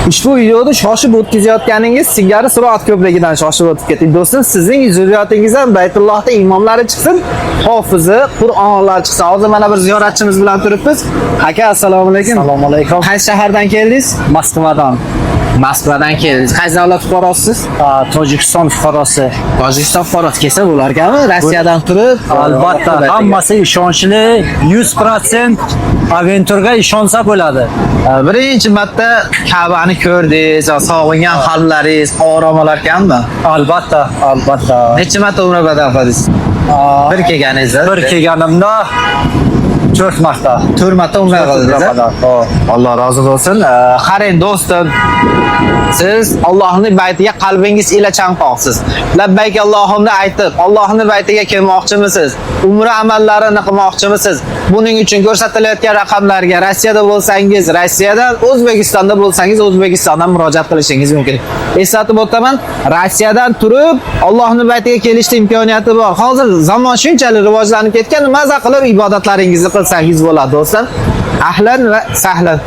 Ushbu videoda shoshib o'tkazayotganingiz singari surat ko'pligidan shoshib o'tib keting. Do'stlar, sizning zurriyotingizdan Baytullohda imomlari chiqsin, hofizi, Qur'onlar chiqsin. Hozir mana bir ziyoratchimiz bilan turibmiz. Aka, assalomu alaykum. Assalomu alaykum. Qaysi shahardan keldingiz? Moskvadan. Moskvadan keldingiz. Qaysi davlat fuqarosisiz? Tojikiston fuqarosi. Tojikiston fuqarosi kelsa bo'larkanmi? Rossiyadan turib, Albatta, hammasi ishonchli, 100% aventurga ishonsa bo'ladi. birinchi marta Ka'bani ko'rdingiz, sog'ingan qalblaringiz orom olarkanmi? Albatta. Necha marta umra badal qildingiz? Bir kelganingizda? Bir kelganimda 4 marta. 4 marta umra qildingiz. Alloh rozi bo'lsin. Qarang do'stim, siz Allohning baytiga qalbingiz ila chanqoqsiz. Labbayk Allohimni aytib, Allohning baytiga kelmoqchimisiz? Umra amallarini qilmoqchimisiz? Buning uchun ko'rsatilayotgan raqamlarga Rossiyada bo'lsangiz, Rossiyadan, O'zbekistonda bo'lsangiz, O'zbekistondan murojaat qilishingiz mumkin. Eslatib o'taman, Rossiyadan turib Allohning baytiga kelishda imkoniyati bor. Hozir zamon shunchalik rivojlanib ketgan, maza qilib ibodatlaringizni qilsangiz bo'ladi do'stlar. Ahlan va sahlan.